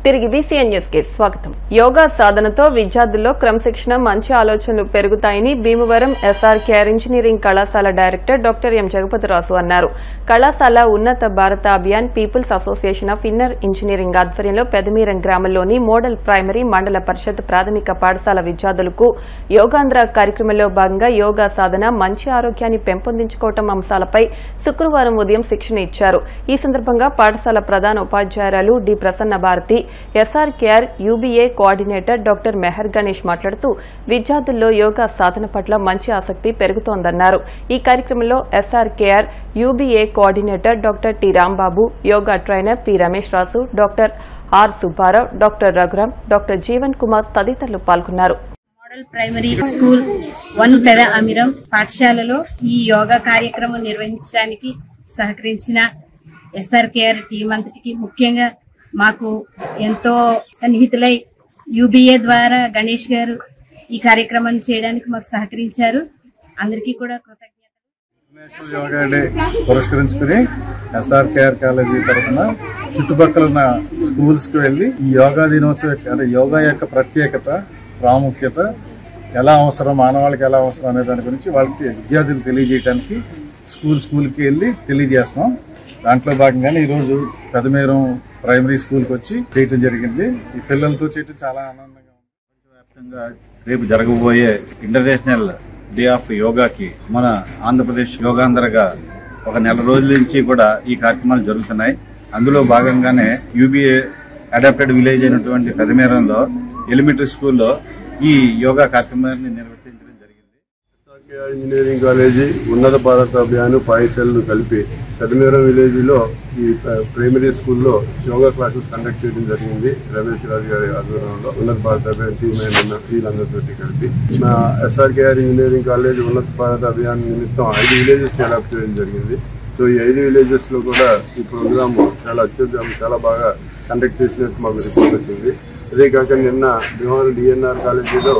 తిరిగి BCN news కి స్వాగతం. యోగా సాధనతో విద్యార్థుల్లో క్రమశిక్షణ, మంచి ఆలోచనలు పెరుగుతాయని భీమవరం ఎస్ఆర్కేఆర్ ఇంజనీరింగ్ కళాశాల డైరెక్టర్ డాక్టర్ ఎం జగపతిరాజు అన్నారు. కళాశాల Unnat Bharat Abhiyan people's association of inner engineering ఆధ్వర్యంలో పెదమీరం గ్రామంలోని మోడల్ ప్రైమరీ మండల పరిషత్ ప్రాథమిక పాఠశాల విద్యార్థులకు యోగాంధ్ర కార్యక్రమంలో భాగంగా యోగా సాధన, మంచి ఆరోగ్యాన్ని పెంపొందించుకోవటం అంశాలపై శుక్రవారం ఉదయం శిక్షణ ఇచ్చారు. ఈ సందర్భంగా పాఠశాల ప్రధాన ఉపాధ్యాయురాలు D Prasanna Bharati, SRKR UBA coordinator doctor Mehar Ganesh మాట్లాడుతూ విద్యార్థుల్లో యోగా సాధన పట్ల మంచి ఆసక్తి పెరుగుతోందన్నారు. ఈ కార్యక్రమంలో SRKR UBA coordinator doctor T Rambabu, yoga trainer P Ramesh Raju, doctor R Subbarao, doctor Raghuram, doctor Jeevan Kumar తదితరులు పాల్గొన్నారు. మోడల్ ప్రైమరీ స్కూల్ 1 పెదమీరం పాఠశాలలో ఈ యోగా కార్యక్రమం నిర్వహించడానికి సహకరించిన ఎస్ఆర్కేఆర్ టీం అంతటికి, ముఖ్యంగా మాకు ఎంతో సన్నిహితులై యూబీఏ ద్వారా గణేష్ గారు ఈ కార్యక్రమాన్ని చేయడానికి మాకు సహకరించారు. అందరికీ కూడా కృతజ్ఞతలు. నేషనల్ యోగా డే పురస్కరించుకుని ఎస్ఆర్కేఆర్ కాలేజీ తరఫున చుట్టుపక్కల ఉన్న స్కూల్స్ కి వెళ్లి ఈ యోగా దినోత్సవం, యోగా యొక్క ప్రత్యేకత, ప్రాముఖ్యత ఎలా అవసరం, మానవాళికి ఎలా అవసరం అనే దాని గురించి వాళ్ళకి విద్యార్థులకు తెలియజేయడానికి స్కూల్కి వెళ్ళి తెలియజేస్తాం. దాంట్లో భాగంగానే ఈరోజు పెదమీరం ప్రైమరీ స్కూల్కి వచ్చి చేయటం జరిగింది. ఈ పిల్లలతో చేయటం చాలా ఆనందంగా ఉంది. ప్రపంచవ్యాప్తంగా రేపు జరగబోయే ఇంటర్నేషనల్ డే ఆఫ్ యోగాకి మన ఆంధ్రప్రదేశ్ యోగాంధ్రగా ఒక నెల రోజుల నుంచి కూడా ఈ కార్యక్రమాలు జరుగుతున్నాయి. అందులో భాగంగానే యూబీఏ అడాప్టెడ్ విలేజ్ అయినటువంటి పెదమీరంలో ఎలిమెంటరీ స్కూల్లో ఈ యోగా కార్యక్రమాన్ని నిర్వర్తించడం జరిగింది. ఎస్ఆర్కేఆర్ ఇంజనీరింగ్ కాలేజీ ఉన్నత భారత అభియాన్ పాఠశాలను కలిపి పెదమీరం విలేజ్ లో ఈ ప్రైమరీ స్కూల్లో యోగా క్లాసెస్ కండక్ట్ చేయడం జరిగింది. రమేష్ రాజు గారి ఆధ్వర్యంలో ఉన్నత భారత అభియాన్ టీమ్ అయిన వీళ్ళందరితో కలిపి మా ఎస్ఆర్కేఆర్ ఇంజనీరింగ్ కాలేజ్ ఉన్నత భారత అభియాన్ నిమిత్తం 5 విలేజెస్ అడాప్ట్ చేయడం జరిగింది. సో ఈ 5 విలేజెస్ లో కూడా ఈ ప్రోగ్రామ్ చాలా అత్యుత్తమ, చాలా బాగా కండక్ట్ చేసినట్టు మాకు రిపోర్ట్ వచ్చింది. అదే కాక నిన్న భీమవరం డిఎన్ఆర్ కాలేజీలో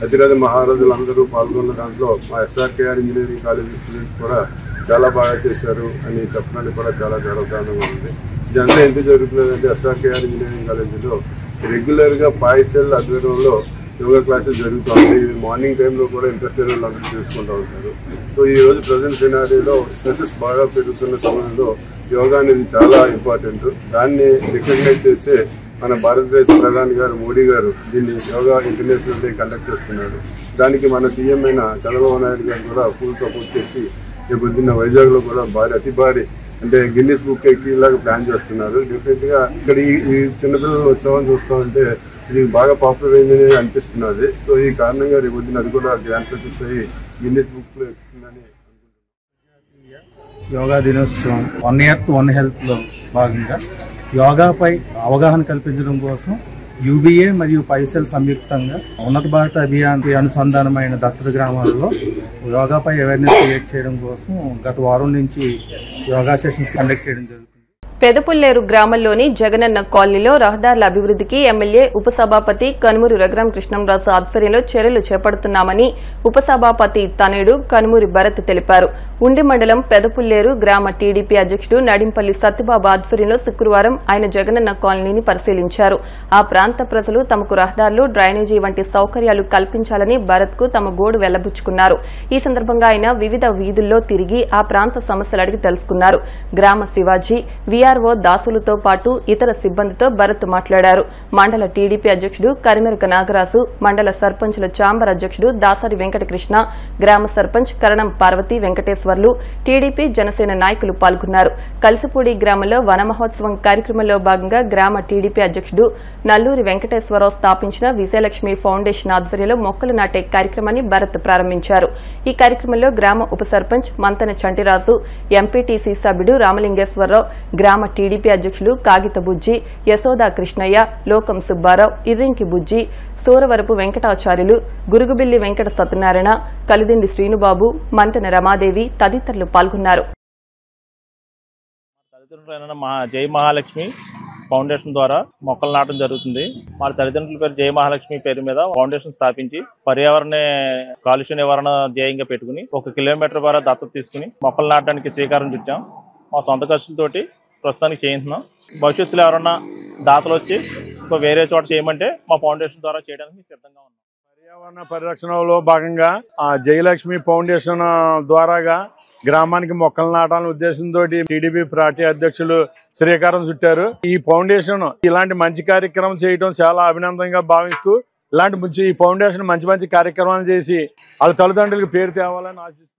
అతిరథ మహారాజులు అందరూ పాల్గొన్న దాంట్లో మా ఎస్ఆర్కేఆర్ ఇంజనీరింగ్ కాలేజీ స్టూడెంట్స్ కూడా చాలా బాగా చేశారు అని చెప్పడానికి కూడా చాలా గర్వకారణంగా ఉంది. ఇదంతా ఎందుకు జరుగుతున్నదంటే ఎస్ఆర్కేఆర్ ఇంజనీరింగ్ కాలేజీలో రెగ్యులర్గా పాఠశాల ఆధ్వర్యంలో యోగా క్లాసెస్ జరుగుతూ ఉంటాయి. మార్నింగ్ టైంలో కూడా ఇంట్రెస్ట్ వాళ్ళు అందరూ చేసుకుంటూ ఉంటారు. సో ఈ రోజు ప్రజెంట్ సినారీలో స్ట్రెసెస్ బాగా పెరుగుతున్న సమయంలో యోగా అనేది చాలా ఇంపార్టెంట్. దాన్ని రికగ్నైజ్ చేసే మన భారతదేశ ప్రధాని గారు మోడీ గారు దీన్ని యోగా ఇంటర్నేషనల్ డే కండక్ట్ చేస్తున్నారు. దానికి మన సీఎం అయిన చంద్రబాబు నాయుడు గారు కూడా ఫుల్ సపోర్ట్ చేసి పొద్దున్న వైజాగ్లో కూడా అతి భారీ అంటే గిన్నిస్ బుక్ ఎక్కిలాగా ప్లాన్ చేస్తున్నారు. డెఫినెట్ గా ఇక్కడ ఈ చిన్నపిల్లల ఉత్సవం చూస్తూ ఉంటే ఇది బాగా పాపులర్ అయిందని అనిపిస్తున్నది. సో ఈ కారణంగా రేపు పొద్దున్న అది కూడా గ్రాండ్ సక్సెస్ అయ్యి గిన్నిస్ బుక్ లో ఎక్కుతుందని అనుకుంటున్నాను. యోగా దినోత్సవం 1 Earth 1 Health లో భాగంగా యోగాపై అవగాహన కల్పించడం కోసం యూబీఏ మరియు పైసెల్ సంయుక్తంగా ఉన్నత భారత అభియాన్ అనుసంధానమైన దత్తత గ్రామాల్లో యోగాపై అవేర్నెస్ క్రియేట్ చేయడం కోసం గత వారం నుంచి యోగా సెషన్స్ కండక్ట్ చేయడం జరుగుతుంది. పెదపుల్లేరు గ్రామంలోని జగనన్న కాలనీలో రహదారుల అభివృద్ధికి ఎమ్మెల్యే ఉపసభాపతి కనుమూరి రఘురాం కృష్ణంరాజు ఆధ్వర్యంలో చర్యలు చేపడుతున్నామని ఉపసభాపతి తనయుడు కనుమూరి భరత్ తెలిపారు. ఉండి మండలం పెదపుల్లేరు గ్రామ టీడీపీ అధ్యక్షుడు నడింపల్లి సత్యబాబు ఆధ్వర్యంలో శుక్రవారం ఆయన జగనన్న కాలనీని పరిశీలించారు. ఆ ప్రాంత ప్రజలు తమకు రహదారులు, డ్రైనేజీ వంటి సౌకర్యాలు కల్పించాలని భరత్ కు తమ గోడు వెళ్లబుచ్చుకున్నారు. ఈ సందర్భంగా ఆయన వివిధ వీధుల్లో తిరిగి ఆ ప్రాంత సమస్యలు అడిగి తెలుసుకున్నారు. గ్రామ శివాజీ, వీఆర్ఓ దాసులతో పాటు ఇతర సిబ్బందితో భరత్ మాట్లాడారు. మండల టీడీపీ అధ్యక్షుడు కరిమెరక నాగరాజు, మండల సర్పంచుల ఛాంబర్ అధ్యక్షుడు దాసరి వెంకటకృష్ణ, గ్రామ సర్పంచ్ కరణం పార్వతి వెంకటేశ్వర్లు, టీడీపీ జనసేన నాయకులు పాల్గొన్నారు. కలిసిపూడి గ్రామంలో వన మహోత్సవం కార్యక్రమంలో భాగంగా గ్రామ టీడీపీ అధ్యక్షుడు నల్లూరి వెంకటేశ్వరరావు స్థాపించిన విజయలక్ష్మి ఫౌండేషన్ ఆధ్వర్యంలో మొక్కలు నాటే కార్యక్రమాన్ని భరత్ ప్రారంభించారు. ఈ కార్యక్రమంలో గ్రామ ఉప సర్పంచ్ మంతన చంటిరాజు, ఎంపీటీసీ సభ్యుడు రామలింగేశ్వరరావు, గ్రామ టీడీపీ అధ్యక్షులు కాగిత బుజ్జి, యశోదా కృష్ణయ్య, లోకం సుబ్బారావు, ఇర్రింకి బుజ్జి, సూరవరపు వెంకటాచార్యులు, గురుగుబిల్లి వెంకట సత్యనారాయణ, కలిదిండి శ్రీనుబాబు, మంతన రమాదేవి తదితరులు పాల్గొన్నారు. జై మహాలక్ష్మి ఫౌండేషన్ ద్వారా మొక్కలు నాటడం జరుగుతుంది. వాళ్ళ తల్లిదండ్రుల పేరు జయ మహాలక్ష్మి పేరు మీద ఫౌండేషన్ స్థాపించి పర్యావరణ కాలుష్య నివారణ ధ్యేయంగా పెట్టుకుని 1 కిలోమీటర్ ద్వారా దత్తత తీసుకుని మొక్కలు నాటడానికి శ్రీకారం చుట్టాం. మా సొంత ఖర్చులతోటి ప్రస్తుతానికి చేయించున్నాం. భవిష్యత్తులో ఎవరన్నా దాతలు వచ్చి ఇంకో వేరే చోట చేయమంటే మా ఫౌండేషన్ ద్వారా చేయడానికి సిద్ధంగా ఉన్నాం. పర్యావరణ పరిరక్షణలో భాగంగా జయలక్ష్మి ఫౌండేషన్ ద్వారాగా గ్రామానికి మొక్కలు నాటాలనే ఉద్దేశంతో టీడీపీ పార్టీ అధ్యక్షులు శ్రీకారం చుట్టారు. ఈ ఫౌండేషన్ ఇలాంటి మంచి కార్యక్రమం చేయడం చాలా అభినందనగా భావిస్తూ ఇలాంటి ఈ ఫౌండేషన్ మంచి మంచి కార్యక్రమాలు చేసి వాళ్ళ తల్లిదండ్రులకు పేరు తేవాలని ఆశిస్తూ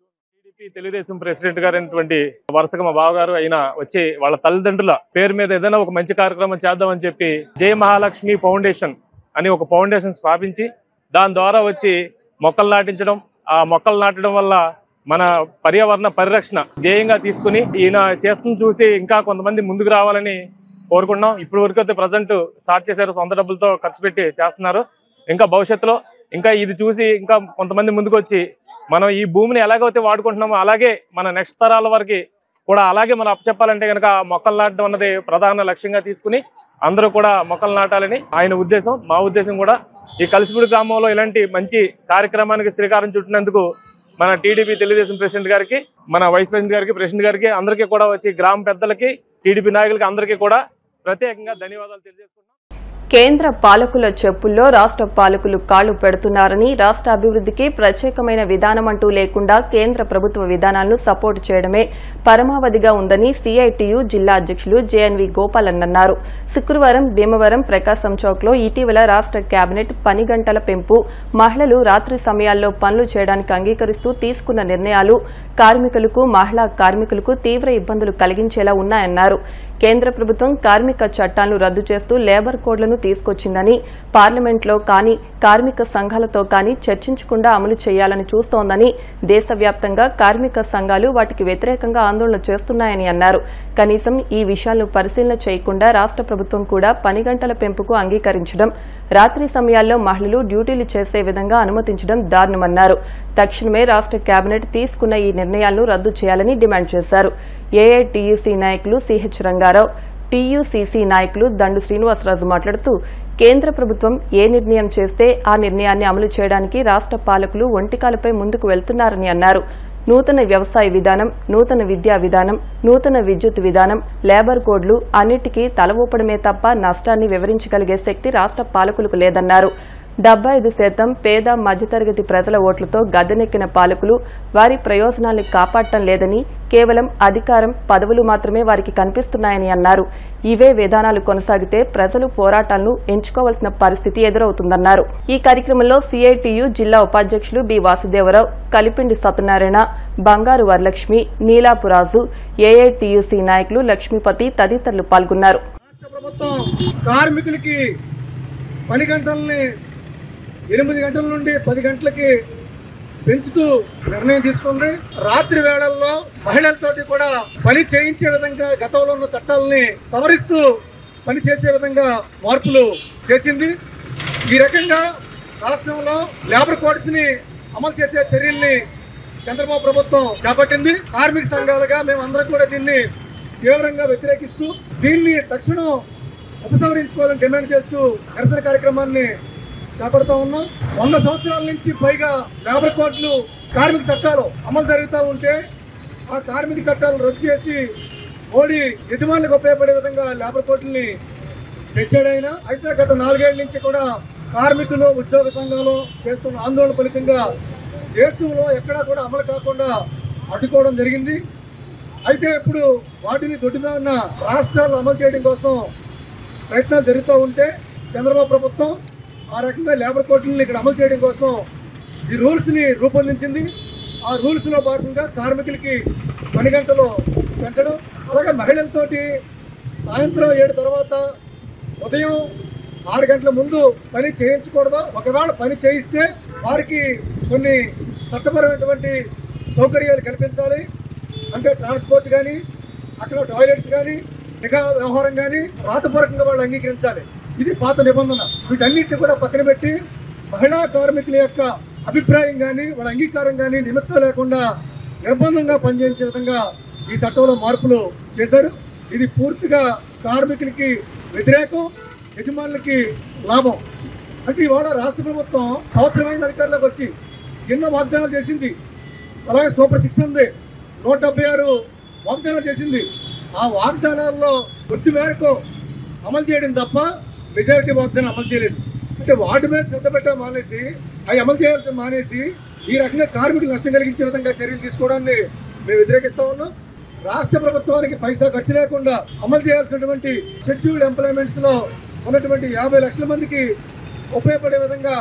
టీడీపీ తెలుగుదేశం ప్రెసిడెంట్ గారైనటువంటి వరుసగా మా బావగారు అయినా వచ్చి వాళ్ళ తల్లిదండ్రుల పేరు మీద ఏదైనా ఒక మంచి కార్యక్రమం చేద్దామని చెప్పి జయ మహాలక్ష్మి ఫౌండేషన్ అని ఒక ఫౌండేషన్ స్థాపించి దాని ద్వారా వచ్చి మొక్కలు నాటించడం, ఆ మొక్కలు నాటడం వల్ల మన పర్యావరణ పరిరక్షణ ధ్యేయంగా తీసుకుని ఈయన చేస్తున్న చూసి ఇంకా కొంతమంది ముందుకు రావాలని కోరుకున్నాం. ఇప్పటి వరకు అయితే ప్రజెంట్ స్టార్ట్ చేశారు, సొంత డబ్బులతో ఖర్చు పెట్టి చేస్తున్నారు. ఇంకా భవిష్యత్తులో ఇంకా ఇది చూసి ఇంకా కొంతమంది ముందుకు వచ్చి మనం ఈ భూమిని ఎలాగైతే వాడుకుంటున్నామో అలాగే మన నెక్స్ట్ తరాల వరకు కూడా అలాగే మనం అప్పచెప్పాలంటే కనుక మొక్కలు నాటడం అన్నది ప్రధాన లక్ష్యంగా తీసుకుని అందరూ కూడా మొక్కలు నాటాలని ఆయన ఉద్దేశం. మా ఉద్దేశం కూడా ఈ కలిసిపూడి గ్రామంలో ఇలాంటి మంచి కార్యక్రమానికి శ్రీకారం చుట్టినందుకు మన టీడీపీ తెలుగుదేశం ప్రెసిడెంట్ గారికి, మన వైస్ ప్రెసిడెంట్ గారికి, ప్రెసిడెంట్ గారికి అందరికీ కూడా వచ్చి గ్రామ పెద్దలకి, టీడీపీ నాయకులకి అందరికీ కూడా ప్రత్యేకంగా ధన్యవాదాలు తెలియజేసుకుంటున్నాం. కేంద్ర పాలకుల చెప్పుల్లో రాష్ట్ర పాలకులు కాళ్లు పెడుతున్నారని, రాష్ట్ర అభివృద్ధికి ప్రత్యేకమైన విధానం అంటూ లేకుండా కేంద్ర ప్రభుత్వ విధానాలను సపోర్టు చేయడమే పరమావధిగా ఉందని సిఐటియు జిల్లా అధ్యక్షులు జేఎన్వి గోపాలన్ అన్నారు. శుక్రవారం భీమవరం ప్రకాశం చౌక్లో ఇటీవల రాష్ట్ర కేబినెట్ పని గంటల పెంపు, మహిళలు రాత్రి సమయాల్లో పనులు చేయడానికి అంగీకరిస్తూ తీసుకున్న నిర్ణయాలు కార్మికులకు, మహిళా కార్మికులకు తీవ్ర ఇబ్బందులు కలిగించేలా ఉన్నాయన్నారు. కేంద్ర ప్రభుత్వం కార్మిక చట్టాలను రద్దు చేస్తూ లేబర్ కోడ్లను తీసుకొచ్చిందని, పార్లమెంట్లో కానీ కార్మిక సంఘాలతో కానీ చర్చించకుండా అమలు చేయాలని చూస్తోందని, దేశవ్యాప్తంగా కార్మిక సంఘాలు వాటికి వ్యతిరేకంగా ఆందోళన చేస్తున్నాయని అన్నారు. కనీసం ఈ విషయాలను పరిశీలన చేయకుండా రాష్ట్ర ప్రభుత్వం కూడా పని గంటల పెంపుకు అంగీకరించడం, రాత్రి సమయాల్లో మహిళలు డ్యూటీలు చేసే విధంగా అనుమతించడం దారుణమన్నారు. తక్షణమే రాష్ట్ర కేబినెట్ తీసుకున్న ఈ నిర్ణయాలను రద్దు చేయాలని డిమాండ్ చేశారు. ఏఐటియుసి నాయకులు సిహెచ్ రంగారావు, టీయూసీసీ నాయకులు దండు శ్రీనివాసరాజు మాట్లాడుతూ, కేంద్ర ప్రభుత్వం ఏ నిర్ణయం చేస్తే ఆ నిర్ణయాన్ని అమలు చేయడానికి రాష్ట్ర పాలకులు ఒంటికాలపై ముందుకు వెళ్తున్నారని అన్నారు. నూతన వ్యవసాయ విధానం, నూతన విద్యా విధానం, నూతన విద్యుత్ విధానం, లేబర్ కోడ్లు అన్నిటికీ తల ఊపడమే తప్ప నష్టాన్ని వివరించగలిగే శక్తి రాష్ట్ర పాలకులకు లేదన్నారు. 75% పేద మధ్యతరగతి ప్రజల ఓట్లతో గద్దెనెక్కిన పాలకులు వారి ప్రయోజనాల్ని కాపాడటం లేదని, కేవలం అధికారం, పదవులు మాత్రమే వారికి కనిపిస్తున్నాయని అన్నారు. ఇవే విధానాలు కొనసాగితే ప్రజలు పోరాటాలను ఎంచుకోవాల్సిన పరిస్థితి ఎదురవుతుందన్నారు. ఈ కార్యక్రమంలో సిఐటియు జిల్లా ఉపాధ్యక్షులు బి వాసుదేవరావు, కలిపిండి సత్యనారాయణ, బంగారు వరలక్ష్మి, నీలాపురాజు, ఏఐటియుసి నాయకులు లక్ష్మీపతి తదితరులు పాల్గొన్నారు. కార్మికులకి పని గంటల్ని 8 గంటల నుండి 10 గంటలకి పెంచుతూ నిర్ణయం తీసుకుంది. రాత్రి వేళల్లో మహిళలతోటి కూడా పని చేయించే విధంగా గతంలో ఉన్న చట్టాలని సవరిస్తూ పని చేసే విధంగా మార్పులు చేసింది. ఈ రకంగా రాష్ట్రంలో లేబర్ కోడ్స్ ని అమలు చేసే చర్యల్ని చంద్రబాబు ప్రభుత్వం చేపట్టింది. కార్మిక సంఘాలుగా మేమందరం కూడా దీన్ని తీవ్రంగా వ్యతిరేకిస్తూ దీన్ని తక్షణం ఉపసంహరించుకోవాలని డిమాండ్ చేస్తూ నిరసన కార్యక్రమాన్ని చేపడుతూ ఉన్నాం. 100 సంవత్సరాల నుంచి పైగా లేబర్ కోడ్లు, కార్మిక చట్టాలు అమలు జరుగుతూ ఉంటే ఆ కార్మిక చట్టాలను రద్దు చేసి మోడీ యజమానులకు ఉపయోగపడే విధంగా లేబర్ కోడ్లని తెచ్చాడైనా. అయితే గత 4 ఏళ్ల నుంచి కూడా కార్మికులు, ఉద్యోగ సంఘాలు చేస్తున్న ఆందోళన ఫలితంగా దేశంలో ఎక్కడా కూడా అమలు కాకుండా అడ్డుకోవడం జరిగింది. అయితే ఇప్పుడు వాటిని దొడ్డిదాన్న రాష్ట్రాలు అమలు చేయడం కోసం ప్రయత్నాలు జరుగుతూ ఉంటే చంద్రబాబు ప్రభుత్వం ఆ రకంగా లేబర్ కోడ్లని ఇక్కడ అమలు చేయడం కోసం ఈ రూల్స్ని రూపొందించింది. ఆ రూల్స్లో భాగంగా కార్మికులకి పని గంటలు పెంచడం, అలాగే మహిళలతోటి సాయంత్రం 7 తర్వాత ఉదయం 6 గంటల ముందు పని చేయించకూడదు. ఒకవేళ పని చేయిస్తే వారికి కొన్ని చట్టపరమైనటువంటి సౌకర్యాలు కల్పించాలి. అంటే ట్రాన్స్పోర్ట్ కానీ, అక్కడ టాయిలెట్స్ కానీ, నిఘా వ్యవహారం కానీ రాతపూర్వకంగా వాళ్ళు అంగీకరించాలి. ఇది పాత నిబంధన. వీటన్నిటిని కూడా పక్కన పెట్టి మహిళా కార్మికుల యొక్క అభిప్రాయం కానీ, వాళ్ళ అంగీకారం కానీ నిమిత్తం లేకుండా నిర్బంధంగా పనిచేయించే విధంగా ఈ చట్టంలో మార్పులు చేశారు. ఇది పూర్తిగా కార్మికులకి వ్యతిరేకం, యజమానులకి లాభం. అంటే ఇవాళ రాష్ట్ర ప్రభుత్వం సంవత్సరమైన అధికారులకు వచ్చి ఎన్నో వాగ్దానాలు చేసింది. అలాగే సూపర్ 6 ఉంది, 176 వాగ్దానాలు చేసింది. ఆ వాగ్దానాల్లో కొద్ది మేరకు అమలు చేయడం తప్ప మెజారిటీ వాగ్దానం అమలు చేయలేదు. అంటే వాటి మీద శ్రద్ధ పెట్టడం మానేసి అవి అమలు చేయాల్సిన మానేసి ఈ రకంగా కార్మికులు నష్టం కలిగించే విధంగా చర్యలు తీసుకోవడాన్ని మేము వ్యతిరేకిస్తా ఉన్నాం. రాష్ట్ర ప్రభుత్వానికి పైసా ఖర్చు లేకుండా అమలు చేయాల్సినటువంటి షెడ్యూల్డ్ ఎంప్లాయ్మెంట్స్ లో ఉన్నటువంటి 50 లక్షల మందికి ఉపయోగపడే విధంగా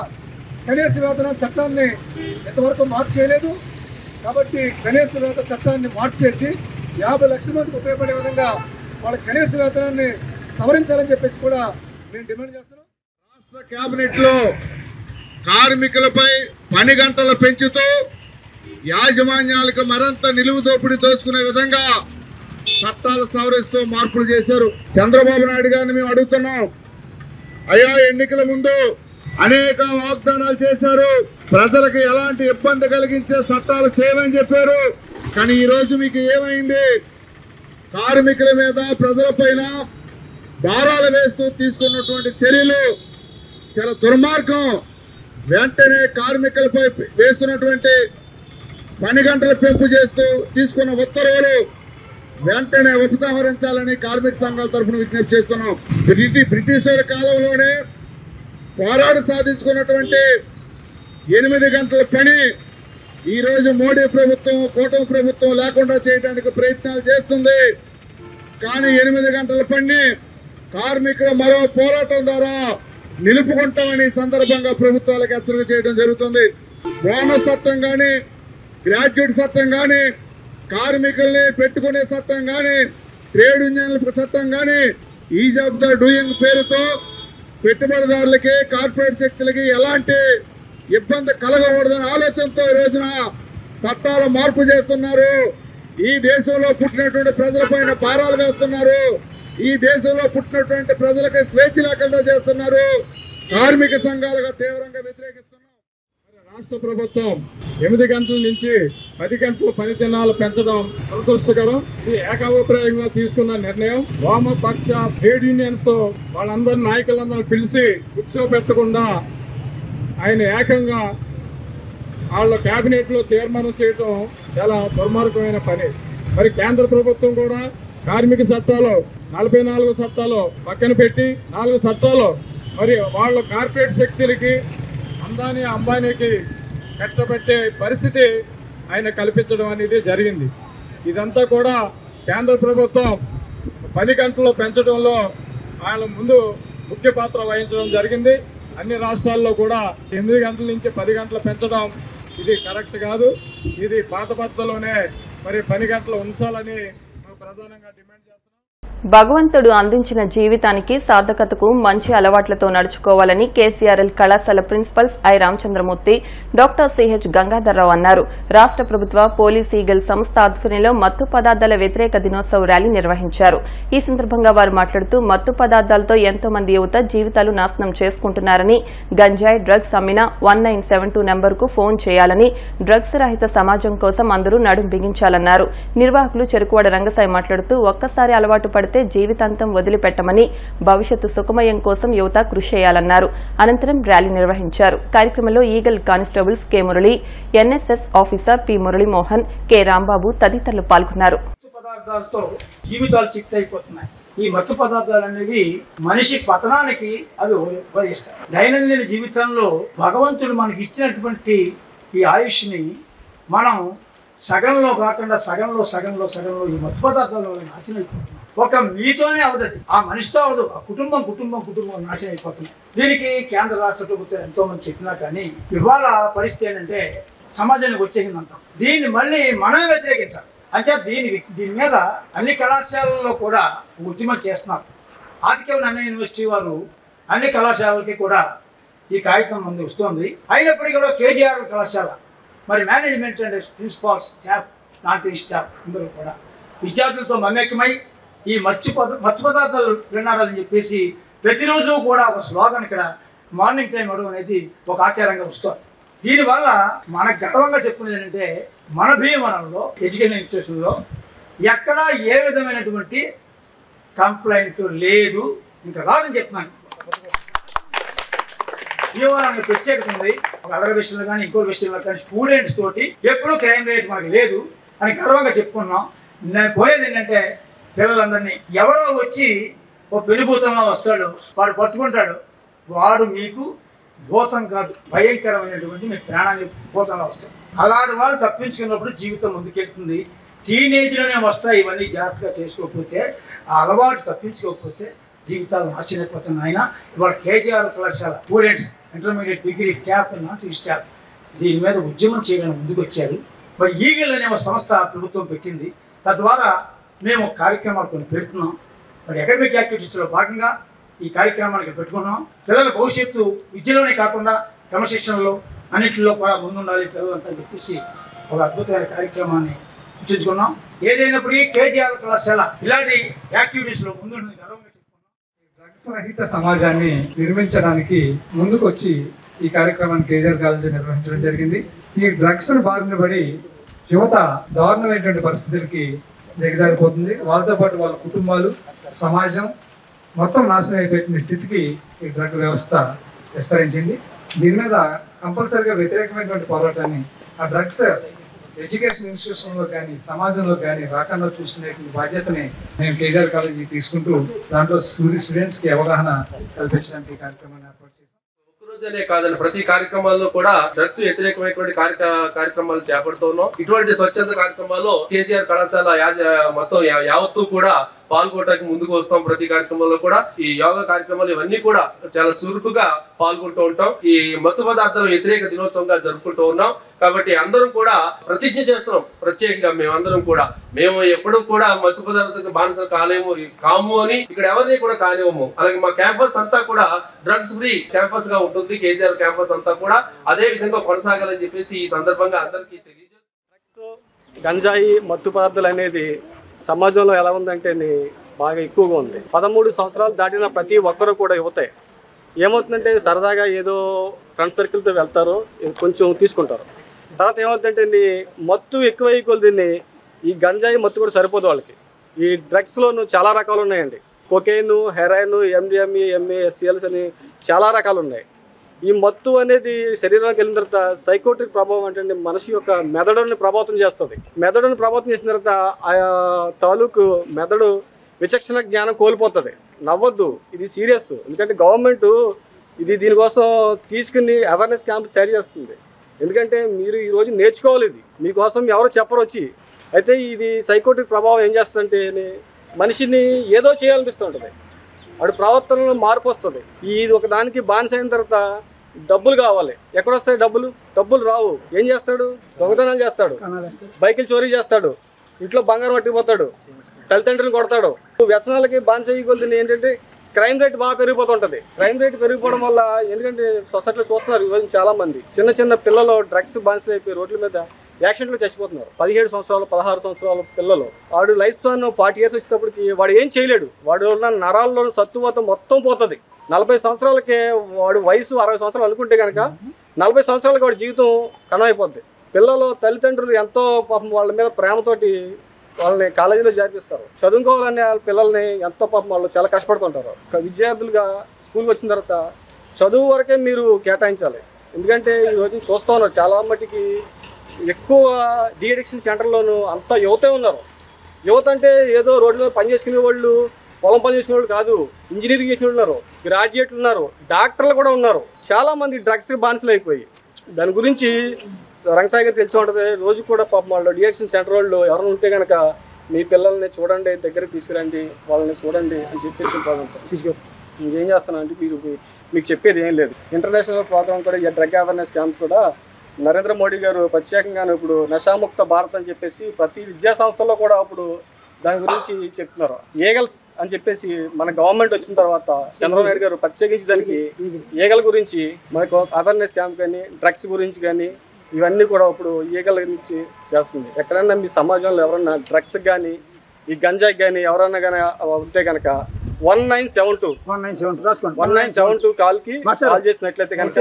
కనీస వేతన చట్టాన్ని ఇంతవరకు మార్పు చేయలేదు. కాబట్టి కనీస వేతన చట్టాన్ని మార్పు చేసి 50 లక్షల మందికి ఉపయోగపడే విధంగా వాళ్ళ కనీస వేతనాన్ని సవరించాలని చెప్పేసి కూడా మేము డిమాండ్ చేస్తున్నాం. రాష్ట్ర కేబినెట్ లో కార్మికులపై పని గంటలు పెంచుతూ యాజమాన్యాలకు మరింత నిలువు దోపిడీ దోసుకునే విధంగా చట్టాలు సవరిస్తూ మార్పులు చేశారు. చంద్రబాబు నాయుడు గారిని మేము అడుగుతున్నాం, అయ్యా ఎన్నికల ముందు అనేక వాగ్దానాలు చేశారు, ప్రజలకు ఎలాంటి ఇబ్బంది కలిగించే చట్టాలు చేయమని చెప్పారు. కానీ ఈరోజు మీకు ఏమైంది? కార్మికుల మీద ప్రజలపైన భారాలు వేస్తూ తీసుకున్నటువంటి చర్యలు చాలా దుర్మార్గం. వెంటనే కార్మికులపై వేస్తున్నటువంటి పని గంటల పెంపు చేస్తూ తీసుకున్న ఉత్తర్వులు వెంటనే ఉపసంహరించాలని కార్మిక సంఘాల తరఫున విజ్ఞప్తి చేస్తున్నాం. బ్రిటిష్ వారి కాలంలోనే పోరాడు సాధించుకున్నటువంటి 8 గంటల పని ఈరోజు మోడీ ప్రభుత్వం, కూటమి ప్రభుత్వం లేకుండా చేయడానికి ప్రయత్నాలు చేస్తుంది. కానీ 8 గంటల పని కార్మికుల మరో పోరాటం ద్వారా నిలుపుకుంటామని సందర్భంగా ప్రభుత్వాలకు హెచ్చరిక చేయడం జరుగుతుంది. బోనస్ చట్టం కానీ, గ్రాడ్యుయేట్ చట్టం కానీ, కార్మికుల్ని పెట్టుకునే చట్టం కానీ, ట్రేడ్ యూనియన్ల చట్టం కానీ, ఈజ్ ఆఫ్ ద డూయింగ్ పేరుతో పెట్టుబడిదారులకి, కార్పొరేట్ శక్తులకి ఎలాంటి ఇబ్బంది కలగకూడదనే ఆలోచనతో ఈ రోజున చట్టాలు మార్పు చేస్తున్నారు. ఈ దేశంలో పుట్టినటువంటి ప్రజలపైన భారాలు వేస్తున్నారు. ఈ దేశంలో పుట్టినటువంటి ప్రజలకు స్వేచ్ఛ లేకుండా చేస్తున్నారు. కార్మిక సంఘాలుగా తీవ్రంగా వ్యతిరేకిస్తున్నారు. రాష్ట్ర ప్రభుత్వం 8 గంటల నుంచి 10 గంటల పని దినాలు పెంచడం దురదృష్టకరం. ఇది ఏకాభిప్రాయంగా తీసుకున్న నిర్ణయం. వామపక్ష ట్రేడ్ యూనియన్స్ వాళ్ళందరి నాయకులందరూ పిలిచి కూర్చోబెట్టకుండా ఆయన ఏకంగా వాళ్ళ కేబినెట్ లో తీర్మానం చేయడం చాలా దుర్మార్గమైన పని. మరి కేంద్ర ప్రభుత్వం కూడా కార్మిక చట్టాలు 44 చట్టాలు పక్కన పెట్టి 4 చట్టాలు మరి వాళ్ళ కార్పొరేట్ శక్తులకి, అందాని అంబానీకి కట్టబెట్టే పరిస్థితి ఆయన కల్పించడం అనేది జరిగింది. ఇదంతా కూడా కేంద్ర ప్రభుత్వం 10 గంటలు పెంచడంలో ఆయన ముందు ముఖ్య పాత్ర వహించడం జరిగింది. అన్ని రాష్ట్రాల్లో కూడా 8 గంటల నుంచి 10 గంటలు పెంచడం ఇది కరెక్ట్ కాదు. ఇది పాత పద్ధతిలోనే మరి 10 గంటలు ఉంచాలని మేము ప్రధానంగా డిమాండ్ చేస్తున్నాం. భగవంతుడు అందించిన జీవితానికి సార్థకతకు మంచి అలవాట్లతో నడుచుకోవాలని కేసీఆర్ఎల్ కళాశాల principals I Ramachandramurthy, doctor CH Gangadharrao అన్నారు. రాష్ట్ర ప్రభుత్వ పోలీస్ ఈగల్ సంస్థ ఆధ్వర్యంలో మత్తు పదార్థాల వ్యతిరేక దినోత్సవ ర్యాలీ నిర్వహించారు. ఈ సందర్భంగా వారు మాట్లాడుతూ మత్తు పదార్థాలతో ఎంతో మంది యువత జీవితాలు నాశనం చేసుకుంటున్నారని, గంజాయి, డ్రగ్స్ అమ్మిన 1972 నెంబర్కు ఫోన్ చేయాలని, డ్రగ్స్ రహిత సమాజం కోసం అందరూ నడుం బిగించాలన్నారు. నిర్వాహకులు చెరుకువాడ రంగసాయి మాట్లాడుతూ ఒక్కసారి అలవాటు పడితే జీవితాంతం వదిలిపెట్టమని, భవిష్యత్తు సుఖమయం కోసం యువత కృషి చేయాలన్నారు. అనంతరం ర్యాలీ నిర్వహించారు. కార్యక్రమంలో eagle constables K Murali, NSS officer P Muralimohan, K Rambabu తదితరులు పాల్గొన్నారు. పదార్థాలతో జీవితాలు చిత్తైపోతున్నాయి. ఈ మత్తు పదార్థాలు అనేవి మనిషి పతనానికి అవి ఉపయోగిస్తాయి. దైనందిన జీవితంలో భగవంతుడు మనకి ఇచ్చినటువంటి ఈ ఆయుష్ని మనం సగంలో కాకుండా సగంలో ఈ మత్తు పదార్థాల వల్ల నాశనం అయిపోతున్నాం. ఒక మీతోనే అవదది, ఆ మనిషితో అవదు, ఆ కుటుంబం నాశనం అయిపోతుంది. దీనికి కేంద్ర రాష్ట్ర ప్రభుత్వం ఎంతో మంది చెప్పినా కానీ ఇవాళ పరిస్థితి ఏంటంటే సమాజానికి వచ్చేసిందంత. దీన్ని మళ్ళీ మనమే వ్యతిరేకించాలి. అంటే దీని మీద అన్ని కళాశాలల్లో కూడా ఉద్యమం చేస్తున్నారు. ఆదికవి అన్న యూనివర్సిటీ వారు అన్ని కళాశాలలకి కూడా ఈ కార్యక్రమం ముందు వస్తుంది. అయినప్పటికీ కూడా కేజీఆర్ కళాశాల మరి management and principals, staff, non staff అందరూ కూడా విద్యార్థులతో మమేకమై ఈ మత్తు పదార్థాలు వినాడాలని చెప్పేసి ప్రతిరోజు కూడా ఒక స్లోగన్ ఇక్కడ మార్నింగ్ టైం ఇవ్వడం అనేది ఒక ఆచారంగా వస్తుంది. దీనివల్ల మనకు గర్వంగా చెప్పుకునేది ఏంటంటే మన భీమవరంలో ఎడ్యుకేషన్ ఇన్స్టిట్యూషన్లో ఎక్కడా ఏ విధమైనటువంటి కంప్లైంట్ లేదు, ఇంకా రాదని చెప్తున్నాను. భీమవరానికి ప్రత్యేకత ఉంది. ఒక అదర్ విషయంలో కానీ ఇంకో విషయంలో కానీ స్టూడెంట్స్ తోటి ఎప్పుడూ క్రైమ్ రేట్ మనకు లేదు అని గర్వంగా చెప్పుకున్నాం. నేను కోరేది ఏంటంటే పిల్లలందరినీ ఎవరో వచ్చి ఓ పెనుభూతంలో వస్తాడు, వాడు పట్టుకుంటాడు, వాడు మీకు భూతం కాదు, భయంకరమైనటువంటి మీ ప్రాణాన్ని భూతంలో వస్తాడు. అలాంటి వాళ్ళు తప్పించుకున్నప్పుడు జీవితం ముందుకెళ్తుంది. టీనేజ్లోనే వస్తాయి ఇవన్నీ. జాగ్రత్తగా చేసుకోకపోతే, ఆ అలవాటు తప్పించుకోకపోతే జీవితాలు నాశనైపోతున్నాయి. ఆయన ఇవాళ కేజీఆర్ కళాశాల students intermediate degree cap not stop దీని మీద ఉద్యమం చేయడానికి ముందుకు వచ్చారు. మరి ఈగల్ అనే ఒక సంస్థ ప్రభుత్వం పెట్టింది. తద్వారా మేము కార్యక్రమాలు కొన్ని పెడుతున్నాం. మరి అకాడమిక్ యాక్టివిటీస్లో భాగంగా ఈ కార్యక్రమానికి పెట్టుకున్నాం. పిల్లల భవిష్యత్తు విద్యలోనే కాకుండా క్రమశిక్షణలో అన్నింటిలో కూడా ముందుండాలి పిల్లలంతా చెప్పేసి ఒక అద్భుతమైన కార్యక్రమాన్ని సృష్టించుకున్నాం. ఏదైనప్పటికీ కేజీఆర్ కళాశాల ఇలాంటి యాక్టివిటీస్లో ముందుంటుంది గర్వంగా చెప్పుకున్నాం. డ్రగ్స్ రహిత సమాజాన్ని నిర్మించడానికి ముందుకు వచ్చి ఈ కార్యక్రమాన్ని కేజీఆర్ కాలేజీ నిర్వహించడం జరిగింది. ఈ డ్రగ్స్ బారిన పడి యువత దారుణమైనటువంటి పరిస్థితులకి దిగజారిపోతుంది. వాళ్ళతో పాటు వాళ్ళ కుటుంబాలు, సమాజం మొత్తం నాశనం అయిపోయిన స్థితికి ఈ డ్రగ్ వ్యవస్థ విస్తరించింది. దీని మీద కంపల్సరీగా వ్యతిరేకమైనటువంటి పోరాటాన్ని ఆ డ్రగ్స్ ఎడ్యుకేషన్ ఇన్స్టిట్యూషన్లో కానీ సమాజంలో కానీ రాకుండా చూసుకునే బాధ్యతని నేను కేజీఆర్ కాలేజీ తీసుకుంటూ దాంట్లో స్టూడెంట్స్కి అవగాహన కల్పించడానికి కార్యక్రమాన్ని ఏర్పాటు చేశాను. ఒక్కరోజనే కాదని ప్రతి కార్యక్రమాల్లో కూడా డ్రగ్స్ వ్యతిరేకమైనటువంటి కార్యక్రమాలు చేపడుతూ ఉన్నాం. ఇటువంటి స్వచ్ఛంద కార్యక్రమాల్లో కేజీఆర్ కళాశాల మొత్తం యావత్తు కూడా పాల్గొనడానికి ముందుకు వస్తాం. ప్రతి కార్యక్రమంలో కూడా ఈ యోగా కార్యక్రమాలు ఇవన్నీ కూడా చాలా చురుకుగా పాల్గొంటూ ఉంటాం. ఈ మత్తు పదార్థాల వ్యతిరేక దినోత్సవంగా జరుపుకుంటూ ఉన్నాం. కాబట్టి అందరం కూడా ప్రతిజ్ఞ చేస్తున్నాం. ప్రత్యేకంగా మేమందరం కూడా మేము ఎప్పుడు కూడా మత్తు పదార్థాలకు బానిసలు కాము అని ఇక్కడ ఎవరిని కూడా కానివ్వము. అలాగే మా క్యాంపస్ అంతా కూడా డ్రగ్స్ ఫ్రీ క్యాంపస్ గా ఉంటుంది. కేజీఆర్ క్యాంపస్ అంతా కూడా అదే విధంగా కొనసాగాలని చెప్పేసి ఈ సందర్భంగా అందరికీ తెలియజేస్తాం. గంజాయి మత్తు పదార్థాలు అనేది సమాజంలో ఎలా ఉందంటే బాగా ఎక్కువగా ఉంది. 13 సంవత్సరాలు దాటిన ప్రతి ఒక్కరు కూడా యువతే ఏమవుతుందంటే సరదాగా ఏదో ఫ్రెండ్ సర్కిల్తో వెళ్తారు, కొంచెం తీసుకుంటారు. తర్వాత ఏమవుతుందంటే మత్తు ఎక్కువై కొద్ది ఈ గంజాయి మత్తు కూడా సరిపోదు వాళ్ళకి. ఈ డ్రగ్స్లోనూ చాలా రకాలు ఉన్నాయండి. కొకైన్, హెరాయిన్, ఎండిఎంఈ, ఎంఏఎస్సిఎల్స్ అని చాలా రకాలు ఉన్నాయి. ఈ మత్తు అనేది శరీరానికి వెళ్ళిన తర్వాత సైకోట్రిక్ ప్రభావం అంటే మనసు యొక్క మెదడుని ప్రభావితం చేస్తుంది. మెదడుని ప్రభావితం చేసిన తర్వాత ఆయా తాలూకు మెదడు విచక్షణ జ్ఞానం కోల్పోతుంది. నవ్వద్దు, ఇది సీరియస్. ఎందుకంటే గవర్నమెంట్ దీనికోసం తీసుకుని అవేర్నెస్ క్యాంప్ తయారు చేస్తుంది. ఎందుకంటే మీరు ఈరోజు నేర్చుకోవాలి. ఇది మీకోసం ఎవరు చెప్పరు వచ్చి. అయితే ఇది సైకోట్రిక్ ప్రభావం ఏం చేస్తుందంటే మనిషిని ఏదో చేయాలనిపిస్తుంటుంది. వాడి ప్రవర్తనలో మార్పు వస్తుంది. ఇది ఒక దానికి బానిస అయిన తర్వాత డబ్బులు కావాలి. ఎక్కడొస్తాయి డబ్బులు రావు. ఏం చేస్తాడు? దొంగతనాలు చేస్తాడు, బైకులు చోరీ చేస్తాడు, ఇంట్లో బంగారం పట్టిపోతాడు, తల్లిదండ్రులు కొడతాడు. వ్యసనాలకి బానిస అయ్యి ఏంటంటే క్రైమ్ రేట్ బాగా పెరిగిపోతుంటుంది. క్రైమ్ రేట్ పెరిగిపోవడం వల్ల ఎందుకంటే సొసైటీలో చూస్తున్నారు ఈరోజు చాలా మంది చిన్న పిల్లలు డ్రగ్స్ బానిసలు అయిపోయి రోడ్ల మీద యాక్సిడెంట్లు చచ్చిపోతున్నారు. 17 సంవత్సరాలు 16 సంవత్సరాల పిల్లలు. వాడు లైఫ్ స్పాన్ 40 years వచ్చేటప్పటికి వాడు ఏం చేయలేడు. వాడు ఉన్న నరాల్లోని సత్తువత మొత్తం పోతుంది. 40 సంవత్సరాలకే వాడు వయసు 60 సంవత్సరాలు అనుకుంటే కనుక 40 సంవత్సరాలకి వాడి జీవితం కనమైపోద్ది. పిల్లలు తల్లిదండ్రులు ఎంతో పాపం వాళ్ళ మీద ప్రేమతోటి వాళ్ళని కాలేజీలో చేర్పిస్తారు. చదువుకోవాలనే వాళ్ళ పిల్లల్ని ఎంతో పాపం వాళ్ళు చాలా కష్టపడుతుంటారు. విద్యార్థులుగా స్కూల్కి వచ్చిన తర్వాత చదువు వరకే మీరు కేటాయించాలి. ఎందుకంటే ఈ రోజు చూస్తూ ఉన్నారు చాలా మట్టికి ఎక్కువ డీఅడిక్షన్ సెంటర్లోనూ అంతా యువతే ఉన్నారు. యువత అంటే ఏదో రోడ్లో పని చేసుకునే వాళ్ళు, పొలం పని చేసుకునే వాళ్ళు కాదు, ఇంజనీరింగ్ చేసిన వాళ్ళు ఉన్నారు, గ్రాడ్యుయేట్లు ఉన్నారు, డాక్టర్లు కూడా ఉన్నారు. చాలామంది డ్రగ్స్ బానిసలు అయిపోయి దాని గురించి రంగసాయి గారు తెలిసి ఉంటుంది. రోజు కూడా పాపం వాళ్ళు డీఅడిక్షన్ సెంటర్ వాళ్ళు ఎవరైనా ఉంటే కనుక మీ పిల్లల్ని చూడండి, దగ్గరికి తీసుకురండి, వాళ్ళని చూడండి అని చెప్పేసి తీసుకు ఇంకేం చేస్తానంటే మీకు చెప్పేది ఏం లేదు. ఇంటర్నేషనల్ ప్రోగ్రామ్ కూడా ఈ డ్రగ్ అవేర్నెస్ క్యాంప్ కూడా నరేంద్ర మోడీ గారు ప్రత్యేకంగా ఇప్పుడు నశాముక్త భారత్ అని చెప్పేసి ప్రతి విద్యా సంస్థల్లో కూడా ఇప్పుడు దాని గురించి చెప్తున్నారు. ఏగల్స్ అని చెప్పేసి మన గవర్నమెంట్ వచ్చిన తర్వాత చంద్రబాబు నాయుడు గారు ప్రత్యేకించి దానికి ఏగల గురించి మనకు అవేర్నెస్ క్యాంప్ కానీ డ్రగ్స్ గురించి కానీ ఇవన్నీ కూడా ఇప్పుడు ఈగల గురించి చేస్తుంది. ఎక్కడైనా మీ సమాజంలో ఎవరన్నా డ్రగ్స్ కానీ ఈ గంజాయి కానీ ఎవరన్నా కానీ ఉంటే కనుక 1972 కాల్కి కాల్ చేసినట్లయితే కనుక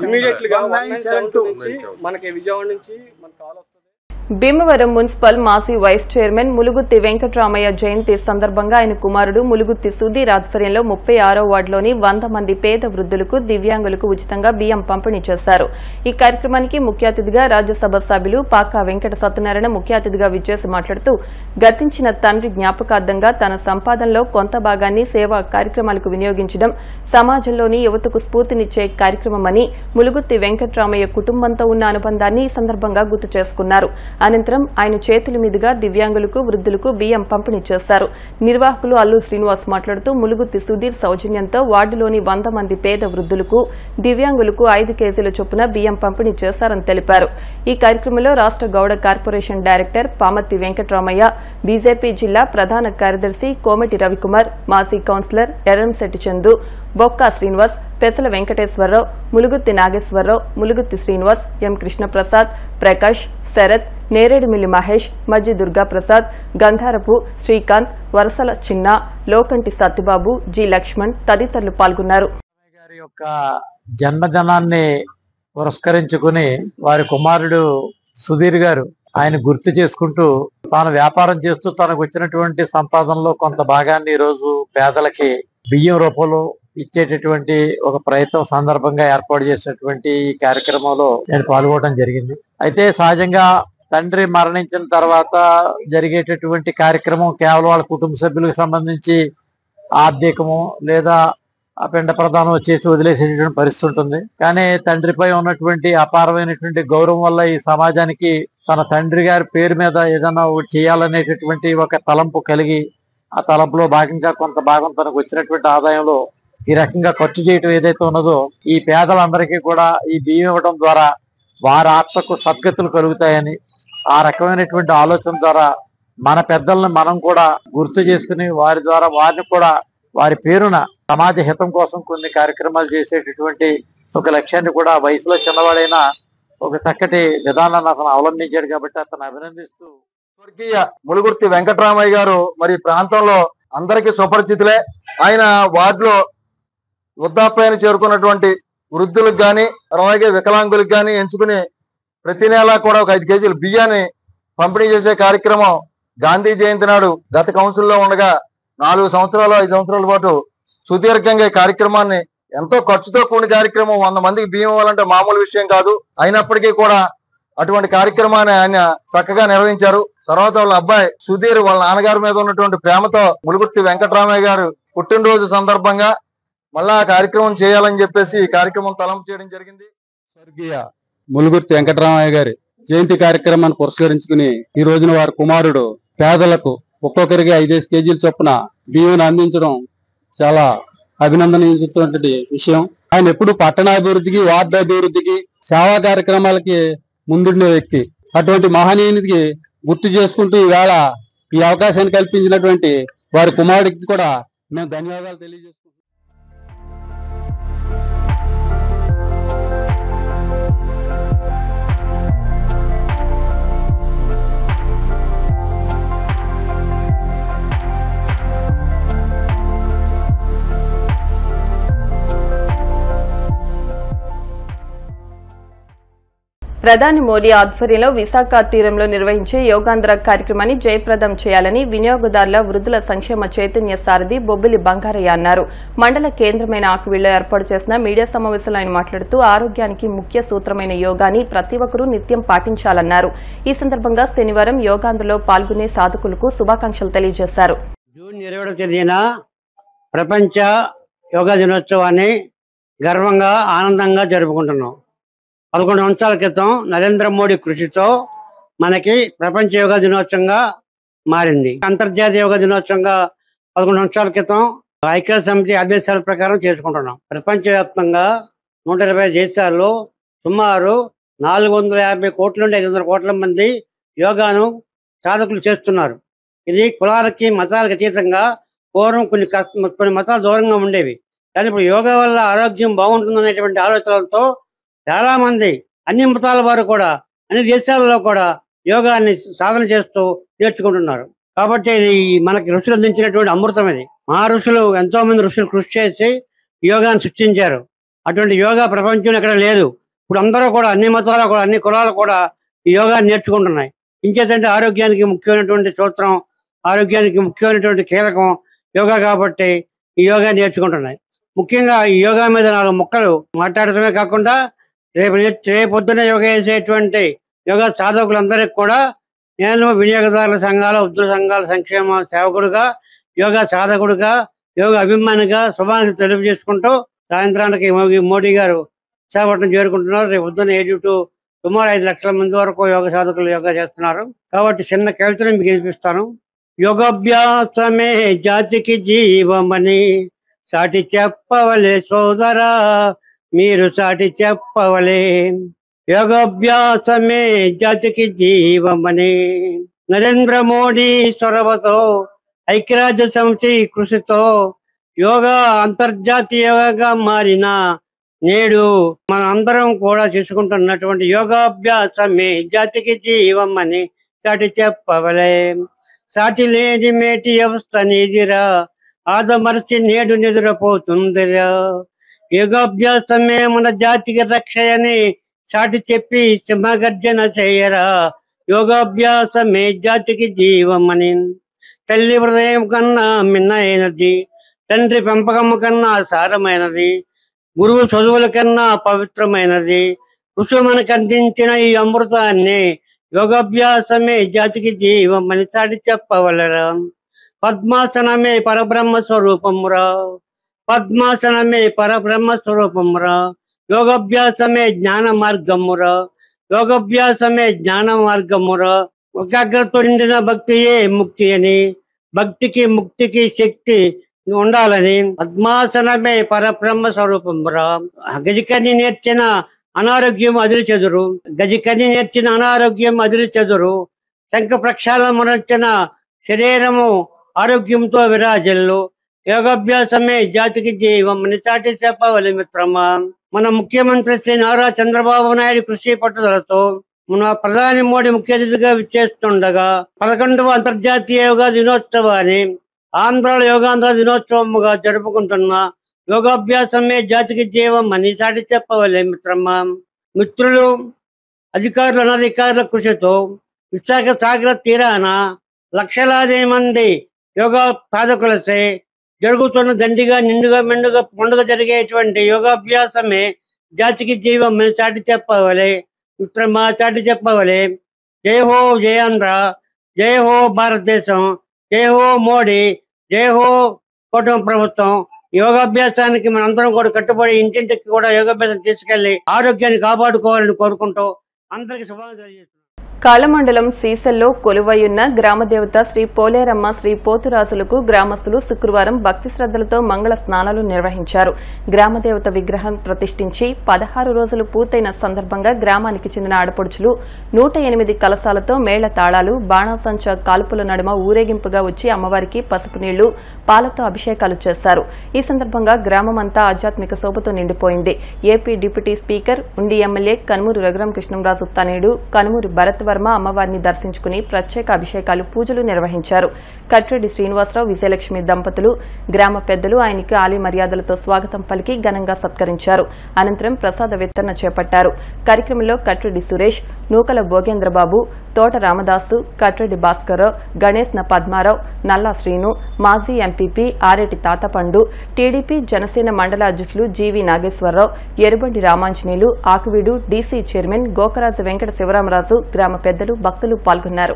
ఇమీడియట్లీగా 1972 నుంచి మనకి విజయవాడ నుంచి మన కాల్ వస్తుంది. భీమవరం మున్సిపల్ మాజీ వైస్ చైర్మన్ ములుగుత్తి వెంకటరామయ్య జయంతి సందర్భంగా ఆయన కుమారుడు ములుగుత్తి సుధీర్ ఆధ్వర్యంలో 36వ వార్డులోని 100 మంది పేద వృద్ధులకు దివ్యాంగులకు ఉచితంగా బియ్యం పంపిణీ చేశారు. ఈ కార్యక్రమానికి ముఖ్య అతిథిగా రాజ్యసభ సభ్యులు పాకా వెంకట సత్యనారాయణ ముఖ్య అతిథిగా విచ్చేసి మాట్లాడుతూ గతించిన తండ్రి జ్ఞాపకార్థంగా తన సంపాదనలో కొంత భాగాన్ని సేవా కార్యక్రమాలకు వినియోగించడం సమాజంలోని యువతకు స్ఫూర్తినిచ్చే కార్యక్రమమని ములుగుత్తి వెంకటరామయ్య కుటుంబంతో ఉన్న అనుబంధాన్ని ఈ సందర్భంగా గుర్తు చేసుకున్నారు. అనంతరం ఆయన చేతుల మీదుగా దివ్యాంగులకు వృద్ధులకు బియ్యం పంపిణీ చేశారు. నిర్వాహకులు అల్లు శ్రీనివాస్ మాట్లాడుతూ ములుగుత్తి సుధీర్ సౌజన్యంతో వార్డులోని 100 మంది పేద వృద్ధులకు దివ్యాంగులకు 5 కేజీల చొప్పున బియ్యం పంపిణీ చేశారని తెలిపారు. ఈ కార్యక్రమంలో రాష్ట్ర Gowda corporation director Pamarthi Venkataramaiah, BJP జిల్లా ప్రధాన కార్యదర్శి కోమటి రవికుమార్, మాజీ councillor Erramsetti Chandu, Bokka Srinivas, Pesala Venkateswararao, Muluguthi Nageswararao, Muluguthi Srinivas, M Krishnaprasad, Prakash, Sarath, Neredumilli Mahesh, Majji Durgaprasad, Gandharapu Srikanth, Varasala Chinna, లోకంటి Satyababu, G Laxman తదితరులు పాల్గొన్నారు. జన్మదినాన్ని పురస్కరించుకుని వారి కుమారుడు సుధీర్ గారు ఆయన గుర్తు చేసుకుంటూ తాను వ్యాపారం చేస్తూ తనకు వచ్చినటువంటి సంపాదనలో కొంత భాగాన్ని ఈరోజు పేదలకి బియ్యం రూపంలో ఇచ్చేటటువంటి ఒక ప్రయత్నం సందర్భంగా ఏర్పాటు చేసినటువంటి ఈ కార్యక్రమంలో నేను పాల్గొనడం జరిగింది. అయితే సహజంగా తండ్రి మరణించిన తర్వాత జరిగేటటువంటి కార్యక్రమం కేవలం వాళ్ళ కుటుంబ సభ్యులకు సంబంధించి ఆర్థికము లేదా ఆ పిండ ప్రదానం చేసి వదిలేసేటటువంటి పరిస్థితి ఉంటుంది. కానీ తండ్రిపై ఉన్నటువంటి అపారమైనటువంటి గౌరవం వల్ల ఈ సమాజానికి తన తండ్రి గారి పేరు మీద ఏదైనా చేయాలనేటటువంటి ఒక తలంపు కలిగి ఆ తలంపులో భాగంగా కొంత భాగం తనకు వచ్చినటువంటి ఆదాయంలో ఈ రకంగా ఖర్చు చేయటం ఏదైతే ఉన్నదో ఈ పేదలందరికీ కూడా ఈ బియ్యం ఇవ్వడం ద్వారా వారి ఆత్మకు సద్గతులు కలుగుతాయని ఆ రకమైనటువంటి ఆలోచన ద్వారా మన పెద్దలను మనం కూడా గుర్తు చేసుకుని వారి ద్వారా వారిని కూడా వారి పేరున సమాజ హితం కోసం కొన్ని కార్యక్రమాలు చేసేటటువంటి ఒక లక్ష్యాన్ని కూడా వయసులో చిన్నవాడైనా ఒక చక్కటి విధానాన్ని అతను అవలంబించాడు కాబట్టి అతను అభినందిస్తూ స్వర్గీయ ములుగుర్తి వెంకటరామయ్య గారు మరి ప్రాంతంలో అందరికీ సుపరిచితులే. ఆయన వార్డులో వృద్ధాప్యాన్ని చేరుకున్నటువంటి వృద్ధులకు కానీ అలాగే వికలాంగులకు కానీ ఎంచుకుని ప్రతి నెల కూడా ఒక 5 కేజీల బియ్యాన్ని పంపిణీ చేసే కార్యక్రమం గాంధీ జయంతి నాడు గత కౌన్సిల్లో ఉండగా 4 సంవత్సరాలు 5 సంవత్సరాల పాటు సుదీర్ఘంగా ఈ కార్యక్రమాన్ని ఎంతో ఖర్చుతో కూడిన కార్యక్రమం 100 మందికి బియ్యం ఇవ్వాలంటే మామూలు విషయం కాదు. అయినప్పటికీ కూడా అటువంటి కార్యక్రమాన్ని ఆయన చక్కగా నిర్వహించారు. తర్వాత వాళ్ళ అబ్బాయి సుధీర్ వాళ్ళ నాన్నగారి మీద ఉన్నటువంటి ప్రేమతో ములుగుర్తి వెంకటరామయ్య గారు పుట్టినరోజు సందర్భంగా మళ్ళా ఆ కార్యక్రమం చేయాలని చెప్పేసి ఈ కార్యక్రమం తలంపు చేయడం జరిగింది. స్వర్గీయ ములుగుర్తి వెంకటరామయ్య గారి జయంతి కార్యక్రమాన్ని పురస్కరించుకుని ఈ రోజున వారి కుమారుడు పేదలకు ఒక్కొక్కరికి 5 కేజీల చొప్పున బియ్యం అందించడం చాలా అభినందనీయమైనటువంటి విషయం. ఆయన ఎప్పుడు పట్టణాభివృద్ధికి వార్డు అభివృద్ధికి సేవా కార్యక్రమాలకి ముందుండే వ్యక్తి. అటువంటి మహనీయునికి గుర్తు చేసుకుంటూ ఈవేళ ఈ అవకాశాన్ని కల్పించినటువంటి వారి కుమారుడికి కూడా మేము ధన్యవాదాలు తెలియజేస్తున్నాం. ప్రధాని మోడీ ఆధ్వర్యంలో విశాఖ తీరంలో నిర్వహించే యోగాంధ్ర కార్యక్రమాన్ని జయప్రదం చేయాలని వినియోగదారుల వృద్ధుల సంక్షేమ చైతన్య సారథి బొబ్బిలి బంగారయ్య అన్నారు. మండల కేంద్రమైన ఆకువీళ్లో ఏర్పాటు చేసిన మీడియా సమావేశంలో ఆయన మాట్లాడుతూ ఆరోగ్యానికి ముఖ్య సూత్రమైన యోగాని ప్రతి ఒక్కరూ నిత్యం పాటించాలన్నారు. ఈ సందర్భంగా శనివారం యోగాంధ్రలో పాల్గొనే సాధకులకు శుభాకాంక్షలు తెలియజేశారు. జూన్ 20వ తేదీన ప్రపంచ యోగా దినోత్సవాన్ని గర్వంగా ఆనందంగా జరుపుకుంటున్నాం. 11 సంవత్సరాల క్రితం నరేంద్ర మోడీ కృషితో మనకి ప్రపంచ యోగా దినోత్సవంగా మారింది. అంతర్జాతీయ యోగా దినోత్సవంగా 11 సంవత్సరాల క్రితం ఐక్యరాజ్య సమితి ఆదేశాల ప్రకారం చేసుకుంటున్నాం. ప్రపంచవ్యాప్తంగా 120 దేశాల్లో సుమారు 450 కోట్ల నుండి 500 కోట్ల మంది యోగాను సాధకులు చేస్తున్నారు. ఇది కులాలకి మతాలకు అతీతంగా పూర్వం కొన్ని మతాలు దూరంగా ఉండేవి. కానీ ఇప్పుడు యోగా వల్ల ఆరోగ్యం బాగుంటుందనేటువంటి ఆలోచనలతో చాలా మంది అన్ని మతాల వారు కూడా అన్ని దేశాలలో కూడా యోగాన్ని సాధన చేస్తూ నేర్చుకుంటున్నారు. కాబట్టి ఇది మనకి ఋషులు అందించినటువంటి అమృతం. ఇది మా ఋషులు ఎంతో మంది ఋషులు కృషి చేసి యోగాన్ని సృష్టించారు. అటువంటి యోగా ప్రపంచంలో ఎక్కడ లేదు. ఇప్పుడు అందరూ కూడా అన్ని మతాలు కూడా అన్ని కులాలు కూడా ఈ యోగాన్ని నేర్చుకుంటున్నాయి. ఇంకేదంటే ఆరోగ్యానికి ముఖ్యమైనటువంటి సూత్రం, ఆరోగ్యానికి ముఖ్యమైనటువంటి కీలకం యోగా కాబట్టి ఈ యోగా నేర్చుకుంటున్నాయి. ముఖ్యంగా ఈ యోగా మీద 4 ముక్కలు మాట్లాడటమే కాకుండా రేపొద్దున యోగా చేసేటువంటి యోగా సాధకులందరికీ కూడా నేను వినియోగదారుల సంఘాల, ఉద్యోగ సంఘాల సంక్షేమ సేవకుడుగా, యోగా సాధకుడుగా, యోగా అభిమానిగా శుభానికి తెలియజేసుకుంటూ సాయంత్రానికి మోడీ గారు విశాఖపట్నం చేరుకుంటున్నారు. రేపు పొద్దున్న 7 to సుమారు 5 లక్షల మంది వరకు యోగ సాధకులు యోగా చేస్తున్నారు. కాబట్టి చిన్న కవితను మీకు వినిపిస్తాను. యోగాభ్యాసమే జాతికి జీవమని సాటి చెప్పవలే సోదరా, మీరు సాటి చెప్పవలే. యోగాభ్యాసమే జాతికి జీవమని నరేంద్ర మోడీ చొరవతో, ఐక్యరాజ్య సమితి కృషితో యోగా అంతర్జాతీయంగా మారిన నేడు మన అందరం కూడా చేసుకుంటున్నటువంటి యోగాభ్యాసమే జాతికి జీవం అని సాటి చెప్పవలే. సాటి లేని మేటి వ్యవస్థ నిధిరా, ఆదమర్చి నేడు నిద్రపోతుందిరా. యోగాభ్యాసమే మన జాతికి రక్షయని సాటి చెప్పి సింహగర్జన చేయరా. యోగాభ్యాసమే జాతికి జీవమని. తల్లి హృదయం కన్నా మిన్నైనది, తండ్రి పెంపకము కన్నా సారమైనది, గురువు చదువుల కన్నా పవిత్రమైనది. ఋషులు మనకు అందించిన ఈ అమృతాన్ని యోగాభ్యాసమే జాతికి జీవం అని సాటి చెప్పవలరా. పద్మాసనమే పరబ్రహ్మ స్వరూపమురా, పద్మాసనమే పరబ్రహ్మ స్వరూపమురా. యోగాభ్యాసమే జ్ఞాన మార్గమురా, యోగాభ్యాసమే జ్ఞాన మార్గమురా. ఏకాగ్రతతో నిండిన భక్తియే ముక్తి అని, భక్తికి ముక్తికి శక్తి ఉండాలని. పద్మాసనమే పరబ్రహ్మ స్వరూపమురా. గజకని నేర్చిన అనారోగ్యం అదిరి చెదురు, గజకని నేర్చిన అనారోగ్యం అదిరి చెదురు. శంఖ ప్రక్షాళన శరీరము ఆరోగ్యంతో విరాజిల్లు. యోగాభ్యాసమే జాతికి జీవం అని సాటి చెప్పవలే మిత్రమా. మన ముఖ్యమంత్రి శ్రీ నారా చంద్రబాబు నాయుడు కృషి పట్టుదలతో మన ప్రధాని మోడీ ముఖ్య అతిథిగా విచ్చేస్తుండగా 11వ అంతర్జాతీయ యోగా దినోత్సవాన్ని ఆంధ్రాలో యోగాంధ్ర దినోత్సవముగా జరుపుకుంటున్న యోగాభ్యాసమే జాతికి జీవం అని సాటి చెప్పవలే మిత్రమా. మిత్రులు, అధికారులు, అనధికారుల కృషితో విశాఖ సాగర తీరాన లక్షలాది మంది యోగా సాధకులసే జరుగుతున్న దండిగా నిండుగా మెండుగా పండుగ జరిగేటువంటి యోగాభ్యాసమే జాతికి జీవం అని చాటి చెప్పవలే మిత్రమా, చాటి చెప్పవలే. జై హో జై ఆంధ్ర, జై హో భారతదేశం, జై హో మోడీ, జై హో కూటమి ప్రభుత్వం. యోగాభ్యాసానికి మనందరం కూడా కట్టుబడి ఇంటింటికి కూడా యోగాభ్యాసం తీసుకెళ్లి ఆరోగ్యాన్ని కాపాడుకోవాలని కోరుకుంటూ అందరికి శుభాకాంక్షలు తెలియజేస్తున్నాను. కాళమండలం సీసల్లో కొలువయ్యున్న గ్రామదేవత శ్రీ పోలేరమ్మ శ్రీ పోతురాజులకు గ్రామస్తులు శుక్రవారం భక్తి శ్రద్దలతో మంగళ స్నానాలు నిర్వహించారు. గ్రామదేవత విగ్రహం ప్రతిష్ఠించి 16 రోజులు పూర్తయిన సందర్భంగా గ్రామానికి చెందిన ఆడపడుచులు 108 కలశాలతో మేళ తాళాలు, బాణాసంచ కాల్పుల నడుమ ఊరేగింపుగా వచ్చి అమ్మవారికి పసుపు నీళ్లు, పాలతో అభిషేకాలు చేశారు. ఈ సందర్భంగా గ్రామమంతా ఆధ్యాత్మిక శోభతో నిండిపోయింది. ఏపీ డిప్యూటీ స్పీకర్, ఉండి ఎమ్మెల్యే కనుమూరు రఘురామ కృష్ణంరాజు తనయుడు కనుమూరు భరత్ వర్మ అమ్మవారిని దర్శించుకుని ప్రత్యేక అభిషేకాలు, పూజలు నిర్వహించారు. కట్రెడ్డి శ్రీనివాసరావు, విజయలక్ష్మి దంపతులు, గ్రామ పెద్దలు ఆయనకి ఆలయ మర్యాదలతో స్వాగతం పలికి ఘనంగా సత్కరించారు. అనంతరం ప్రసాద వితరణ చేపట్టారు. కార్యక్రమంలో కట్రెడ్డి సురేష్, నూకల భోగేంద్రబాబు, తోట రామదాసు, కట్రెడ్డి భాస్కర్రావు, గణేష్ పద్మారావు, నల్లా శ్రీను, మాజీ ఎంపీపీ ఆరేటి తాతపండు, టీడీపీ జనసేన మండల అధ్యక్షులు GV Nageswararao, Erubandi Ramanjaneyulu, Akuveedu DC chairman Gokaraju Venkata Sivaramaraju, గ్రామ పెద్దలు, భక్తులు పాల్గొన్నారు.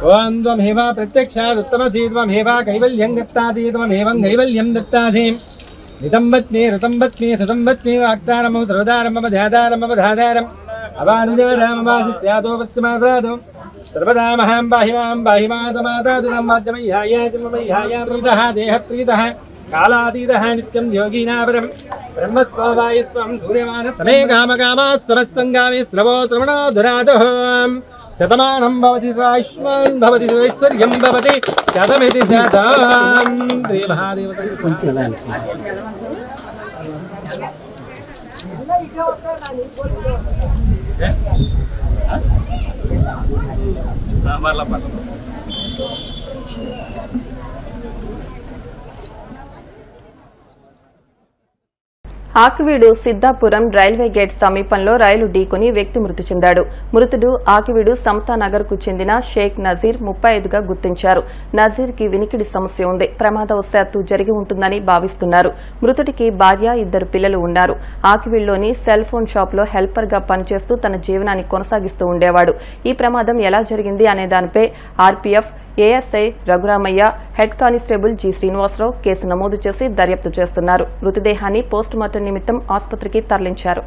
ఓం త్వమేవ ప్రత్యక్షాద్ ఉత్తమసీత్వమేవ కైవల్యం దత్తాదీత్వమేవం కైవల్యం దత్తాధీం నితంబత్మే ఋతంబత్మే సుతంబత్మే వాక్తారమమ సర్వదారమమ ధ్యాదారమమ ధాదారం అవానుదేవరామవాసి స్యాదోపత్యమాదాదో సర్వదా మహాం బాహిమాతమాదాదురమ్మాద్యమయ్యాయాజమయ్యాయాప్రీతః దేహప్రీతః కాలాతీతః నిత్యం యోగీనాపరం బ్రహ్మస్వావాయుస్వం సూర్యమాన సమే కామకామాः సమస్సంగామి శ్రవో శ్రవణో ధురాదోః శతమానం భవతి ఆయుష్మాన్ భవతి ఐశ్వర్యం భవతి శతమితి శతం శ్రీ మహాదేవత ఆకివీడు సిద్ధాపురం రైల్వే గేట్ సమీపంలో రైలు ఢీకొని వ్యక్తి మృతి చెందాడు. మృతుడు ఆకివీడు సమతానగర్ కు చెందిన షేక్ నజీర్ 35గా గుర్తించారు. నజీర్ కి వినికిడి సమస్య ఉంది. ప్రమాదవశాత్తు జరిగి ఉంటుందని భావిస్తున్నారు. మృతుడికి భార్య, 2 పిల్లలు ఉన్నారు. ఆకివీడులోని సెల్ ఫోన్ షాప్ లో హెల్పర్ గా పనిచేస్తూ తన జీవనాన్ని కొనసాగిస్తూ ఉండేవాడు. ఈ ప్రమాదం ఎలా జరిగింది అనే దానిపై RPF ASI Raghuramaiah, head constable G Srinivasarao case నమోదు చేసి దర్యాప్తు చేస్తున్నారు. మృతదేహాన్ని పోస్టుమార్టం నిమిత్తం ఆసుపత్రికి తరలించారు.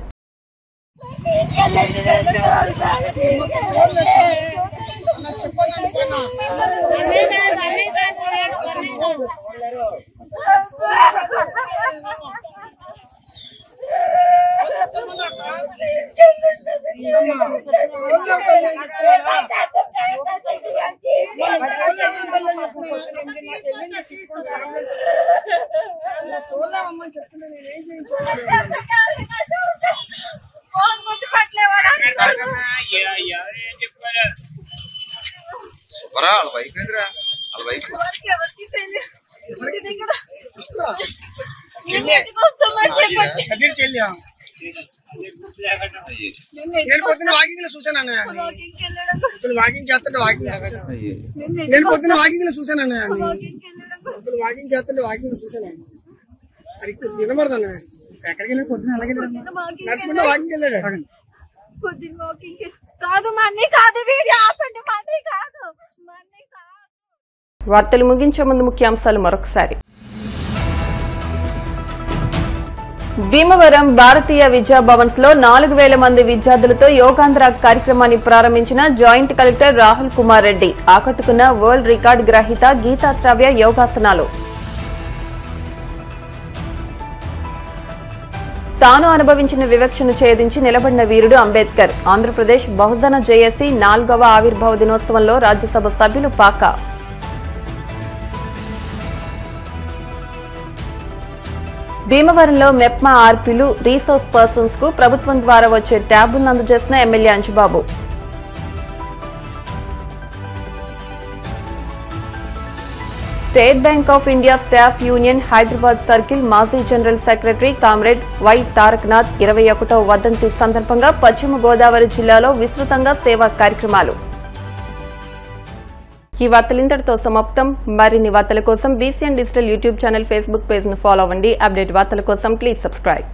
నేను పొద్దున్న వాకింగ్ లో చూసాను వాకింగ్ చేస్తుంటే నేను పొద్దున్న వాకింగ్ లో చూసాను వాకింగ్ చేస్తుంటే వాకింగ్ లో చూసాను అది వినబడదన్న ఎక్కడికి వెళ్ళి పొద్దున్న అలాగే నడుచుకుంటే వాకింగ్ వెళ్ళాడు వార్తలు ముగించే ముందు ముఖ్యాంశాలు మరొకసారి. భీమవరం భారతీయ విద్యా భవన్స్ లో 4000 మంది విద్యార్థులతో యోగాంధ్ర కార్యక్రమాన్ని ప్రారంభించిన జాయింట్ కలెక్టర్ రాహుల్ కుమార్ రెడ్డి. ఆకట్టుకున్న వరల్డ్ రికార్డు గ్రహీత గీతా శ్రావ్య యోగాసనాలు. తాను అనుభవించిన వివక్షను ఛేదించి నిలబడిన వీరుడు అంబేద్కర్. ఆంధ్రప్రదేశ్ బహుజన జేఏసీ 4వ ఆవిర్భావ దినోత్సవంలో రాజ్యసభ సభ్యులు పాకా. భీమవరంలో మెప్మా ఆర్పీలు, రీసోర్స్ పర్సన్స్ కు ప్రభుత్వం ద్వారా వచ్చే ట్యాబులను అందజేసిన MLA Anjubabu. State Bank of India staff union Hyderabad circle మాజీ general secretary comrade Y Tarakanath 21వ వర్ధంతి సందర్భంగా పశ్చిమ గోదావరి జిల్లాలో విస్తృతంగా సేవా కార్యక్రమాలు. ఈ వార్తలు ఇంతటితో సమాప్తం. మరిన్ని వార్తల కోసం BCN digital YouTube channel, Facebook page ను ఫాలో అవ్వండి. అప్డేట్ వార్తల కోసం ప్లీజ్ సబ్స్క్రైబ్.